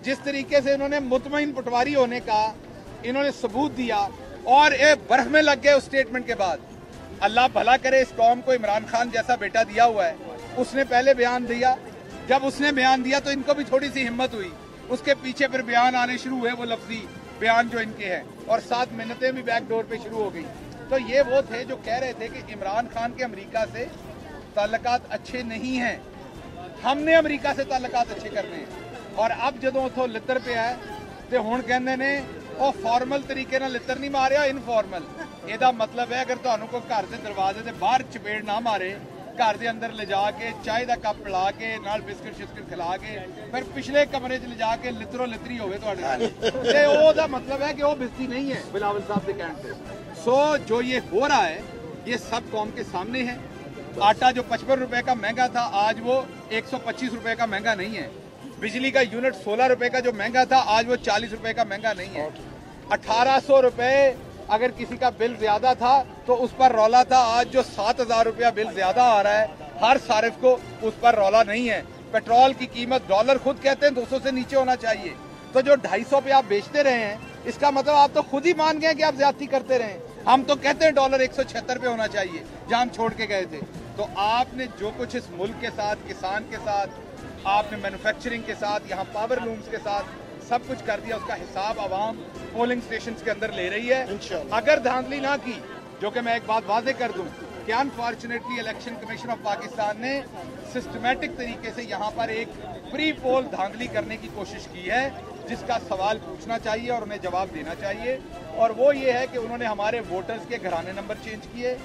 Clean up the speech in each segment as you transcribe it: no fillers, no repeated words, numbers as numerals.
जिस तरीके से इन्होंने मुतमईन पटवारी होने का इन्होंने सबूत दिया और ये बर्फ में लग गए उस स्टेटमेंट के बाद। अल्लाह भला करे इस कौम को इमरान खान जैसा बेटा दिया हुआ है, उसने पहले बयान दिया, जब उसने बयान दिया तो इनको भी थोड़ी सी हिम्मत हुई, उसके पीछे फिर बयान आने शुरू हुए, वो लफ्जी बयान जो इनके हैं, और 7 मिन्नतें भी बैकडोर पे शुरू हो गई। तो ये वो थे जो कह रहे थे कि इमरान खान के अमेरिका से ताल्लुकात अच्छे नहीं हैं, हमने अमेरिका से ताल्लुकात अच्छे करने हैं। और अब जदों उथों लित्र पे है तो हुण कहंदे ने ਉਹ ਫਾਰਮਲ ਤਰੀਕੇ ਨਾਲ ਲਿੱਤਰ ਨਹੀਂ ਮਾਰਿਆ, ਇਨਫਾਰਮਲ। ਇਹਦਾ ਮਤਲਬ ਹੈ ਅਗਰ ਤੁਹਾਨੂੰ ਕੋਈ ਘਰ ਦੇ ਦਰਵਾਜ਼ੇ ਦੇ ਬਾਹਰ ਚਪੇੜ ਨਾ ਮਾਰੇ, घर के अंदर ले जाके चाय का कप पिला के नाल बिस्किट शिस्किट खिला के फिर पिछले कमरे च ले जाके लित्रो लित्री होवे तुहाडे ते ओदा मतलब है कि वो बेइज्जती नहीं है बिलावल साहब के कहने से। सो जो ये हो रहा है ये सब कौम के सामने है। आटा जो 55 रुपए का महंगा था आज वो 125 रुपए का महंगा नहीं है। बिजली का यूनिट 16 रुपए का जो महंगा था आज वो 40 रुपए का महंगा नहीं है। 1800 रुपए अगर किसी का बिल ज्यादा था तो उस पर रौला था, आज जो 7000 रुपया बिल ज्यादा आ रहा है हर सारिफ को उस पर रौला नहीं है। पेट्रोल की कीमत डॉलर खुद कहते हैं 200 से नीचे होना चाहिए, तो जो 250 पे आप बेचते रहे हैं इसका मतलब आप तो खुद ही मान गए कि आप ज्यादती करते रहे। हम तो कहते हैं डॉलर 176 पे होना चाहिए जहां हम छोड़ के गए थे। तो आपने जो कुछ इस मुल्क के साथ, किसान के साथ, आपने मैन्युफैक्चरिंग के साथ, यहाँ पावर लूम्स के साथ सब कुछ कर दिया, उसका हिसाब आवाम पोलिंग स्टेशन के अंदर ले रही है। अगर धांधली ना की, जो कि मैं एक बात वाजे कर दूं कि unfortunately election commission of Pakistan ने सिस्टमैटिक तरीके से यहाँ पर एक प्री पोल धांधली करने की कोशिश की है, जिसका सवाल पूछना चाहिए और उन्हें जवाब देना चाहिए। और वो ये है कि उन्होंने हमारे वोटर्स के घराने नंबर चेंज किए,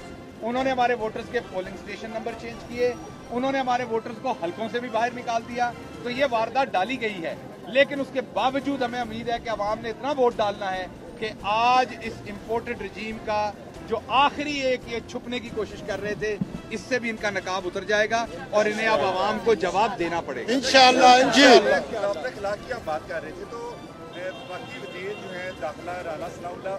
उन्होंने हमारे वोटर्स के पोलिंग स्टेशन नंबर चेंज किए, उन्होंने हमारे वोटर्स को हलकों से भी बाहर निकाल दिया। तो ये वारदात डाली गई है, लेकिन उसके बावजूद हमें उम्मीद है कि अवाम ने इतना वोट डालना है कि आज इस इम्पोर्टेड रजीम का जो आखिरी एक ये छुपने की कोशिश कर रहे थे, इससे भी इनका नकाब उतर जाएगा और इन्हें अब अवाम को जवाब देना पड़ेगा इंशाअल्लाह। खिलाफ की आप बात कर रहे थे तो बाकी वजीर जो है दाखिला राना सनाउल्लाह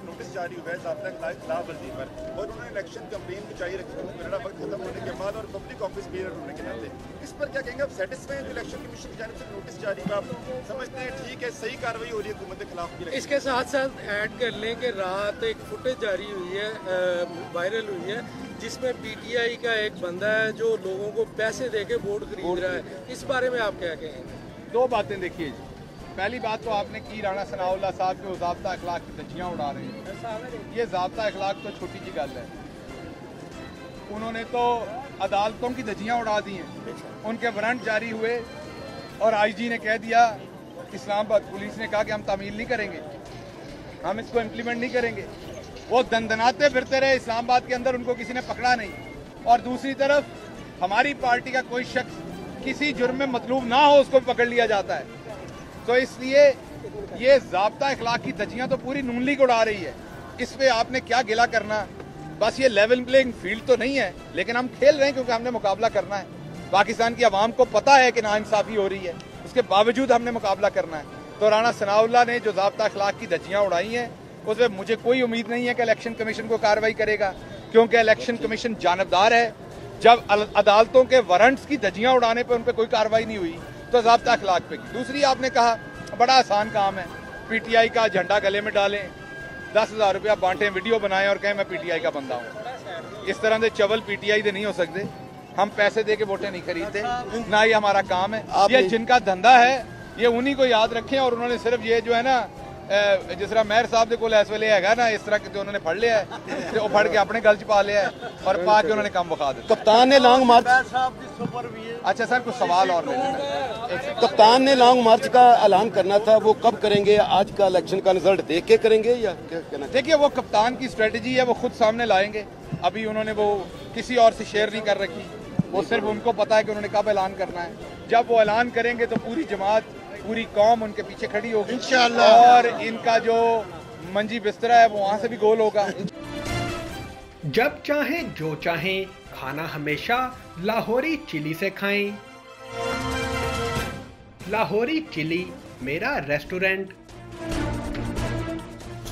नोटिस जारी हुआ है ज़ाब्ता खिलाफ वर्जी पर, और उन्होंने इलेक्शन कैंपेन भी जारी रखी है मेरा वक्त खत्म होने के बाद और पब्लिक ऑफिस क्लियर होने के नाते। इस पर क्या कहेंगे आप? सेटिस्फाई हैं इलेक्शन कमीशन की जानिब से नोटिस जारी हुआ, आप समझते हैं ठीक है सही कार्रवाई हो रही है हुकूमत के खिलाफ? इसके साथ साथ ऐड कर लें कि रात एक फुटेज जारी हुई है, वायरल हुई है, जिसमें PTI का एक बंदा है जो लोगों को पैसे दे के वोट खरीद रहा है। इस बारे में आप क्या कहेंगे? 2 बातें देखिए जी। पहली बात तो आपने की राणा सनाउल्लाह साहब के ज़ाब्ता अखलाक की धज्जियाँ उड़ा रहे हैं। ये ज़ाब्ता अखलाक तो छोटी सी गल है, उन्होंने तो अदालतों की धज्जियाँ उड़ा दी हैं। उनके वारंट जारी हुए और IG ने कह दिया, इस्लामाबाद पुलिस ने कहा कि हम तामील नहीं करेंगे, हम इसको इम्प्लीमेंट नहीं करेंगे। वो दंदनाते फिरते रहे इस्लामाबाद के अंदर, उनको किसी ने पकड़ा नहीं। और दूसरी तरफ हमारी पार्टी का कोई शख्स किसी जुर्म में मतलूब ना हो उसको भी पकड़ लिया जाता है। तो इसलिए ये ज़ाब्ता अखलाक की धज्जियाँ तो पूरी नून लीग उड़ा रही है। इस पे आपने क्या गिला करना? बस ये लेवल प्लेइंग फील्ड तो नहीं है, लेकिन हम खेल रहे हैं क्योंकि हमने मुकाबला करना है। पाकिस्तान की आवाम को पता है कि नाइंसाफ़ी हो रही है, उसके बावजूद हमने मुकाबला करना है। तो राणा सनाउल्लाह ने जो ज़ाब्ता अखलाक की धज्जियाँ उड़ाई हैं उसमें मुझे कोई उम्मीद नहीं है कि इलेक्शन कमीशन को कार्रवाई करेगा, क्योंकि इलेक्शन कमीशन जानबदार है। जब अदालतों के वारंट्स की धज्जियाँ उड़ाने पर उन पर कोई कार्रवाई नहीं हुई तो ज़ाब्ता अखलाक पे की। दूसरी आपने कहा बड़ा आसान काम है, PTI का झंडा गले में डालें, 10,000 रुपया बांटें, वीडियो बनाएं और कहें मैं PTI का बंदा हूँ। इस तरह से चवल PTI दे नहीं हो सकते। हम पैसे दे के वोटें नहीं खरीदते, ना ये हमारा काम है। ये जिनका धंधा है ये उन्हीं को याद रखें। और उन्होंने सिर्फ ये जो है ना जिस तरह मेयर साहब के कोल इस वेले है ना, इस तरह के उन्होंने फड़ लिया है तो फड़ के अपने गल च पा लिया है और पा के उन्होंने काम बखा दिया। कप्तान ने लॉन्ग मार्च, अच्छा सर कुछ सवाल और कप्तान ने लॉन्ग मार्च का ऐलान करना था, वो कब करेंगे? आज का इलेक्शन का रिजल्ट देख के करेंगे या क्या कहना? देखिए वो कप्तान की स्ट्रेटजी है, वो खुद सामने लाएंगे। अभी उन्होंने वो किसी और से शेयर नहीं कर रखी, वो सिर्फ उनको पता है कि उन्होंने कब ऐलान करना है। जब वो ऐलान करेंगे तो पूरी जमात, पूरी कौम उनके पीछे खड़ी होगी इंशाअल्लाह, और इनका जो मंजी बिस्तरा है वो वहाँ से भी गोल होगा। जब चाहे जो चाहे खाना हमेशा लाहौरी चिली से खाएं। लाहौरी चिली मेरा रेस्टोरेंट।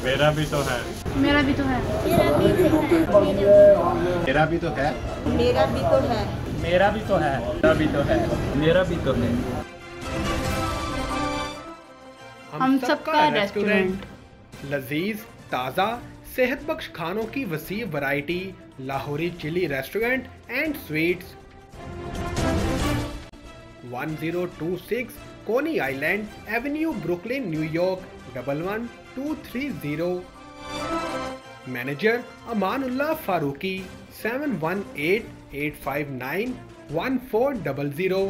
मेरा भी तो है, मेरा भी तो है, मेरा भी तो है, मेरा भी तो है, मेरा भी तो है, मेरा भी तो है, मेरा भी तो है, मेरा भी तो है। हम सबका रेस्टोरेंट। लजीज, ताज़ा, सेहतबख्श खानों की वसी variety, Lahori Chili Restaurant and Sweets, 1026 Coney Island Avenue, Brooklyn, New York 11230। Manager Amanullah Farooqui, 7188591400।